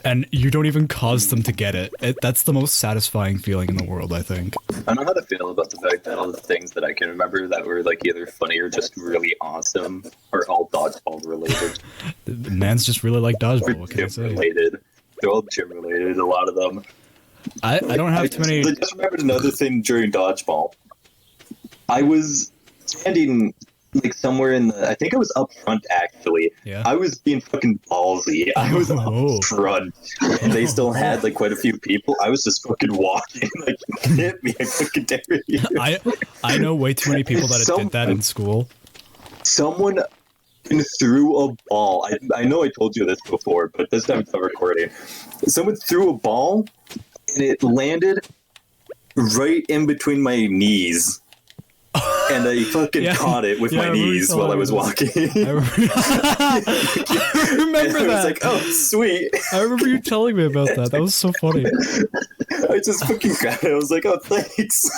and you don't even cause them to get it. That's the most satisfying feeling in the world, I think. I don't know how to feel about the fact that all the things that I can remember that were like either funny or just really awesome are all dodgeball related. The man's just really like dodgeball. What can I say? Related. They're all gym related. A lot of them. I don't have too many. I just remembered another thing during dodgeball. I was standing like somewhere in the. I think I was up front actually. Yeah. I was being fucking ballsy. I was Oh. up front, and they still had like quite a few people. I was just fucking walking. Like, hit me! I fucking dare you. I know way too many people that did that in school. Someone threw a ball. I know I told you this before, but this time it's not recording. Someone threw a ball, and it landed right in between my knees. And I fucking caught it with my knees while I was walking. I remember that. I was like, oh, sweet. I remember you telling me about that. That was so funny. I just fucking grabbed it. I was like, oh, thanks.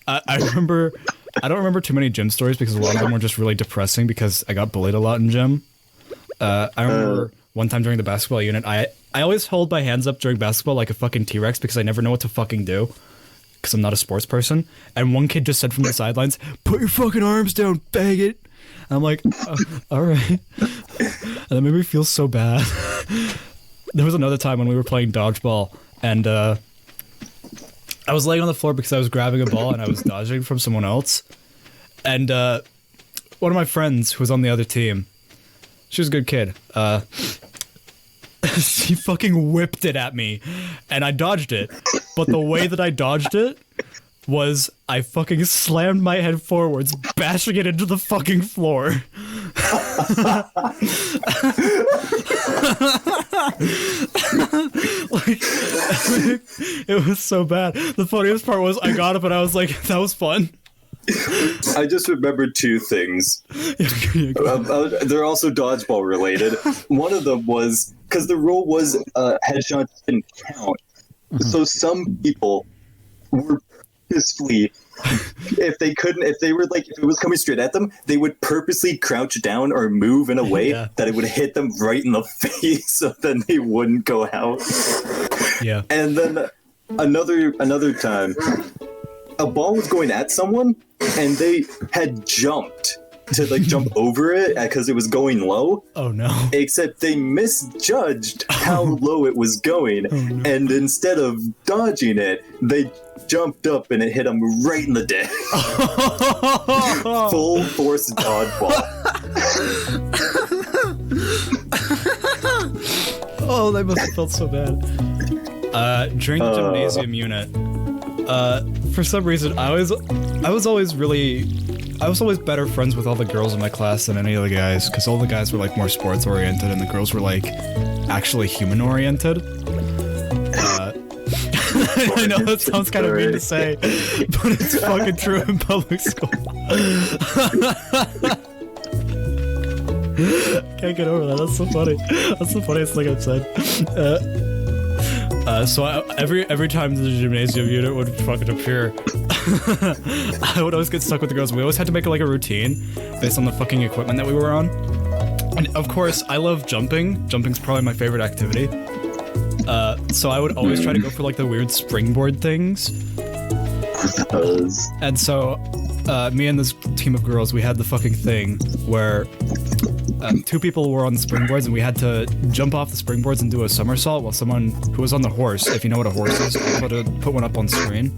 I remember... I don't remember too many gym stories because a lot of them were just really depressing because I got bullied a lot in gym. I remember one time during the basketball unit, I always hold my hands up during basketball like a fucking T-Rex because I never know what to fucking do. Because I'm not a sports person. And one kid just said from the sidelines, "Put your fucking arms down, faggot." And I'm like, alright. And that made me feel so bad. There was another time when we were playing dodgeball, and I was laying on the floor because I was grabbing a ball and I was dodging from someone else. And one of my friends who was on the other team, she was a good kid, she fucking whipped it at me, and I dodged it. But the way that I dodged it was I fucking slammed my head forwards, bashing it into the fucking floor. Like, it was so bad. The funniest part was I got up and I was like, that was fun. I just remembered two things. They're also dodgeball related. One of them was because the rule was headshots didn't count. So some people were purposefully, if it was coming straight at them, they would purposely crouch down or move in a way that it would hit them right in the face, so then they wouldn't go out. Yeah. And then another time, a ball was going at someone, and they had jumped to like jump over it because it was going low. Oh no. Except they misjudged how low it was going, and instead of dodging it, they jumped up and it hit them right in the dick. Full force dodgeball. Oh, that must have felt so bad. During the gymnasium unit, for some reason, I was always better friends with all the girls in my class than any of the guys, because all the guys were like more sports oriented and the girls were like actually human oriented. I know that sounds kind of mean to say, but it's fucking true in public school. Can't get over that. That's so funny. That's the funniest thing I've said. So every time the gymnasium unit would fucking appear, I would always get stuck with the girls. We always had to make like a routine based on the fucking equipment that we were on. And of course, I love jumping. Jumping's probably my favorite activity. So I would always try to go for like the weird springboard things. And so, me and this team of girls, we had the fucking thing where two people were on the springboards and we had to jump off the springboards and do a somersault while someone who was on the horse, if you know what a horse is, I'll put one up on screen.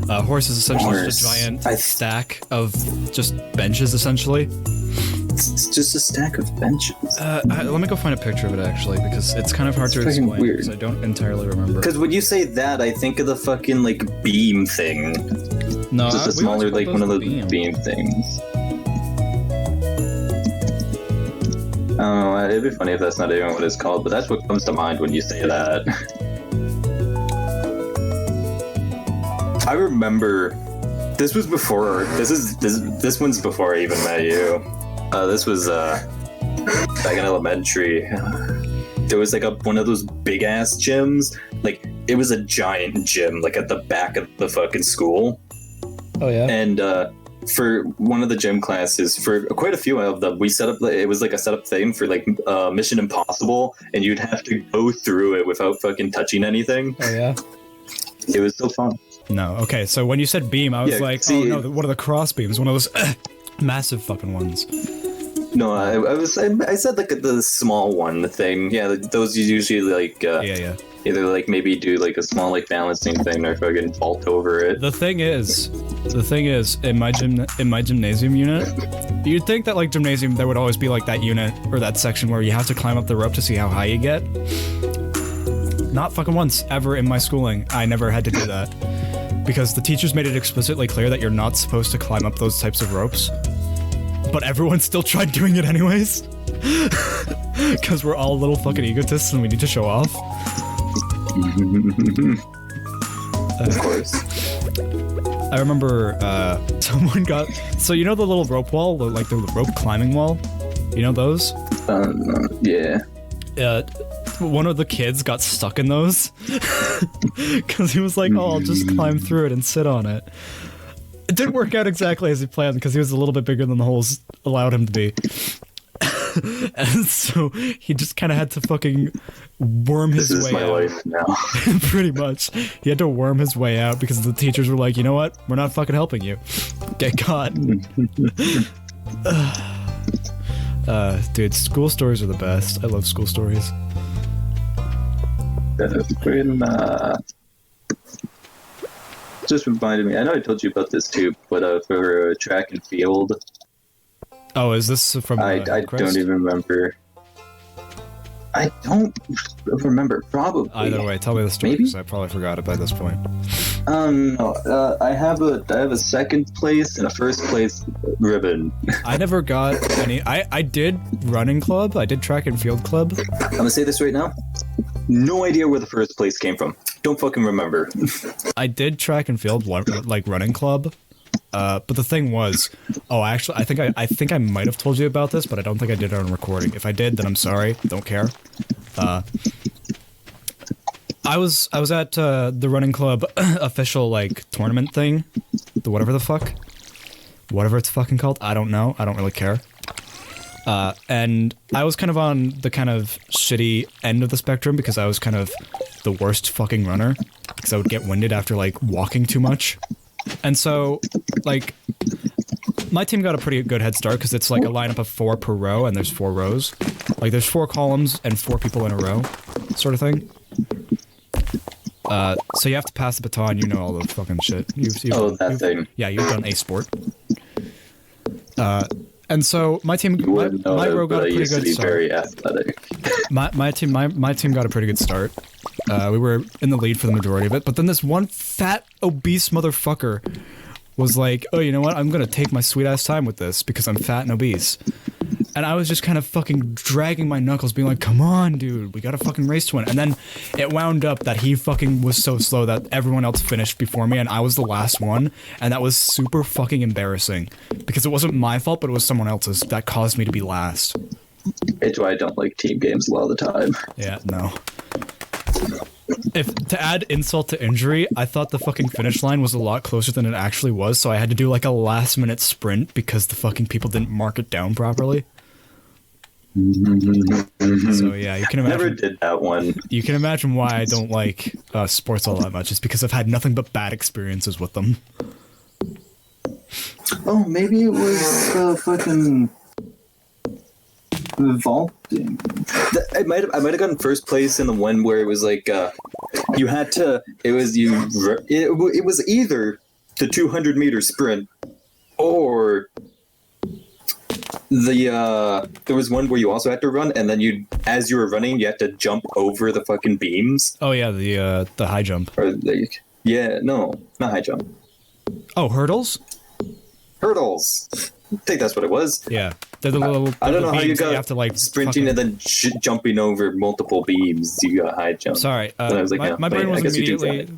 A horse is essentially just a giant stack of just benches, essentially. It's just a stack of benches. Let me go find a picture of it, actually, because it's kind of hard to explain, because I don't entirely remember. Because when you say that, I think of the fucking, like, beam thing. No, just a smaller, like, one of those beam things. I don't know, it'd be funny if that's not even what it's called, but that's what comes to mind when you say that. I remember, this was before, this one's before I even met you. This was back in elementary. There was like one of those big ass gyms. Like it was a giant gym, like at the back of the fucking school. Oh yeah. And for one of the gym classes, for quite a few of them, we set up. It was like a setup thing for like Mission Impossible, and you'd have to go through it without fucking touching anything. Oh yeah. It was so fun. No, okay. So when you said beam, I was like, see, oh no, what are the cross beams? One of those massive fucking ones. No, I said like the small one thing. Yeah, like, those you usually like. Yeah. Either like maybe do like a small like balancing thing or fucking vault over it. The thing is, in my gymnasium unit, you'd think that like gymnasium there would always be like that unit or that section where you have to climb up the rope to see how high you get. Not fucking once ever in my schooling, I never had to do that. Because the teachers made it explicitly clear that you're not supposed to climb up those types of ropes. But everyone still tried doing it anyways. Because we're all little fucking egotists and we need to show off. Of course. I remember someone got... So you know the little rope wall? Like the rope climbing wall? You know those? Yeah. One of the kids got stuck in those. Because he was like, oh, I'll just climb through it and sit on it. It didn't work out exactly as he planned because he was a little bit bigger than the holes allowed him to be. And so he just kind of had to fucking worm his way out. This is my life now. Pretty much. He had to worm his way out because the teachers were like, you know what? We're not fucking helping you. Get caught. Dude, school stories are the best. I love school stories. Just reminded me, I know I told you about this too, but for track and field. Oh, is this from I don't even remember. I don't remember. Probably. Either way, tell me the story because I probably forgot it by this point. No, I have a second place and a first place ribbon. I never got any. I did running club. I did track and field club. I'm gonna say this right now. No idea where the first place came from. Don't fucking remember. I did track and field like running club. But the thing was, actually, I think I might have told you about this, but I don't think I did it on recording. If I did, then I'm sorry. Don't care. I was at the running club official like tournament thing, the whatever it's fucking called. I don't know. I don't really care. And I was kind of on the kind of shitty end of the spectrum because I was kind of the worst fucking runner because I would get winded after like walking too much. And so, like, my team got a pretty good head start because it's like a lineup of 4 per row, and there's 4 rows. Like, there's 4 columns and 4 people in a row, sort of thing. So you have to pass the baton. You know all the fucking shit. That thing. Yeah, you've done a sport. And so my team, my row got a pretty good start. Very athletic. My team got a pretty good start. We were in the lead for the majority of it, but then this one fat, obese motherfucker was like, oh, you know what? I'm gonna take my sweet ass time with this because I'm fat and obese. And I was just kind of fucking dragging my knuckles, being like, come on, dude, we got a fucking race to win. And then it wound up that he fucking was so slow that everyone else finished before me and I was the last one. And that was super fucking embarrassing because it wasn't my fault, but it was someone else's that caused me to be last. It's why I don't like team games a lot of the time. Yeah, no. If to add insult to injury, I thought the fucking finish line was a lot closer than it actually was, so I had to do like a last minute sprint because the fucking people didn't mark it down properly. So yeah, you can imagine. Never did that one. You can imagine why I don't like sports all that much. It's because I've had nothing but bad experiences with them. Oh, maybe it was fucking vaulting. I might have gotten first place in the one where it was like you had to. It was either the 200-meter sprint or there was one where you also had to run, and then as you were running, you had to jump over the fucking beams. Oh yeah, the high jump. Or no, not high jump. Oh, hurdles. Hurdles. I think that's what it was. Yeah, they're the little. I don't know how you got have to like sprinting and then jumping over multiple beams. You got high jump. Sorry, I was like, my brain was immediately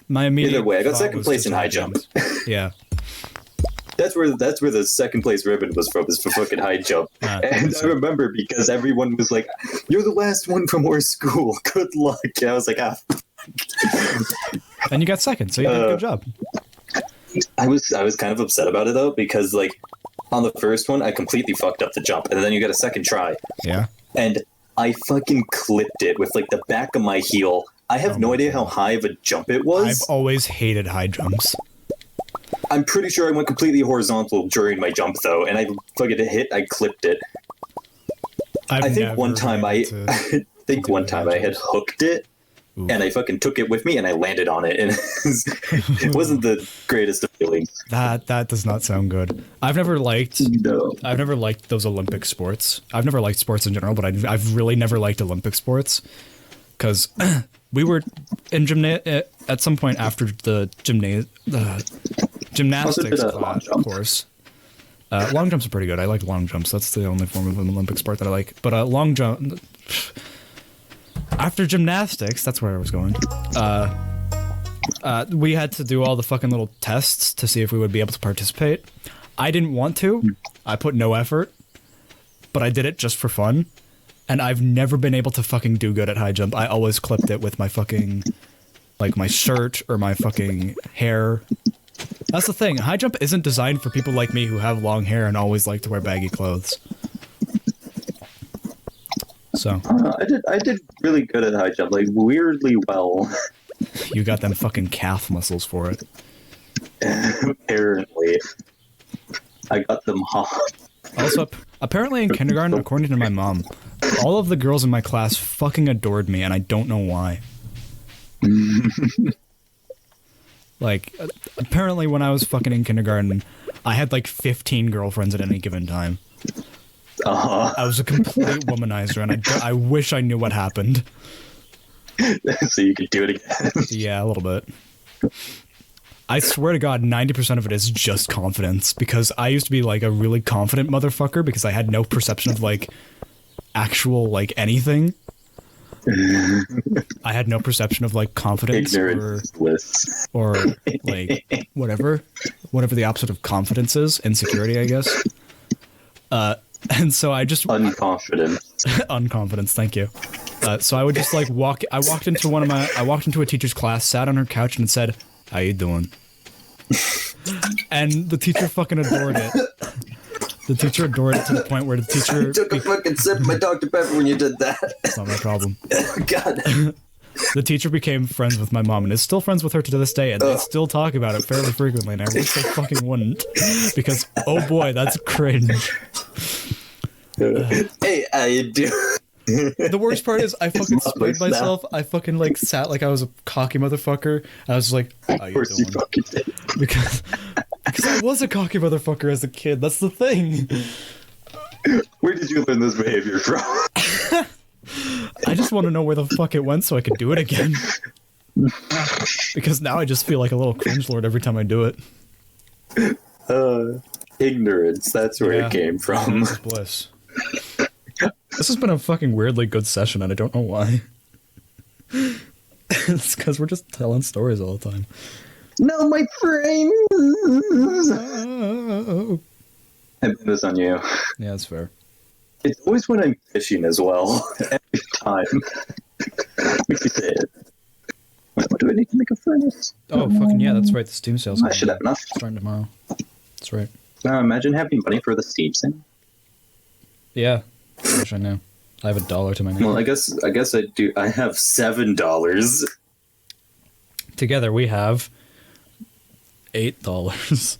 my immediate. Either way, I got second place in high jump. Yeah. That's where the second place ribbon was from, is for fucking high jump. And I remember because everyone was like, you're the last one from our school. Good luck. And I was like, And you got second, so you did a good job. I was kind of upset about it though, because like on the first one I completely fucked up the jump, and then you get a second try. Yeah. And I fucking clipped it with like the back of my heel. I have no idea how high of a jump it was. I've always hated high jumps. I'm pretty sure I went completely horizontal during my jump though, and I fucking I clipped it. I think one time I had hooked it. Ooh. And I fucking took it with me, and I landed on it, and it wasn't the greatest of feelings. That does not sound good. I've never liked those Olympic sports. I've never liked sports in general, but I've really never liked Olympic sports, because we were in at some point after the gymnastics class course. Long jumps are pretty good. I like long jumps. That's the only form of an Olympic sport that I like. But long jump. After gymnastics, that's where I was going. We had to do all the fucking little tests to see if we would be able to participate. I didn't want to. I put no effort, but I did it just for fun. And I've never been able to fucking do good at high jump. I always clipped it with my fucking, like my shirt or my fucking hair. That's the thing. High jump isn't designed for people like me who have long hair and always like to wear baggy clothes. So I did really good at high jump, like weirdly well. You got them fucking calf muscles for it. Apparently, I got them hot. Also, apparently in kindergarten, according to my mom, all of the girls in my class fucking adored me, and I don't know why. Like, apparently when I was fucking in kindergarten, I had like 15 girlfriends at any given time. I was a complete womanizer, and I wish I knew what happened. So you could do it again. Yeah, a little bit. I swear to God, 90% of it is just confidence, because I used to be like a really confident motherfucker because I had no perception of like actual like anything. I had no perception of like confidence or like whatever the opposite of confidence is. Insecurity, I guess. And so I just unconfidence. Thank you. So I would just like I walked into a teacher's class, sat on her couch, and said, "How you doing?" And the teacher fucking adored it. The teacher adored it to the point where the teacher took a fucking sip of my Dr. Pepper when you did that. It's not my problem. God. The teacher became friends with my mom and is still friends with her to this day, and they still talk about it fairly frequently, and I wish they fucking wouldn't. Because, oh boy, that's cringe. Hey, how you doing? The worst part is I fucking sprayed myself. I fucking like sat like I was a cocky motherfucker. I was just like, how you doing? Fucking did. Because I was a cocky motherfucker as a kid. That's the thing. Where did you learn this behavior from? I just want to know where the fuck it went so I could do it again. Because now I just feel like a little cringe lord every time I do it. Ignorance, that's where it came from. Bliss. This has been a fucking weirdly good session, and I don't know why. It's because we're just telling stories all the time. No, my friends! I put this on you. Yeah, that's fair. It's always when I'm fishing as well. Every time. Makes me say it. What do I need to make a furnace? Oh, fucking yeah, that's right. The Steam sale's I should have enough. starting tomorrow. That's right. Now imagine having money for the Steam sale. Yeah. I wish I knew. I have $1 to my name. Well, I guess I do. I have $7. Together we have $8.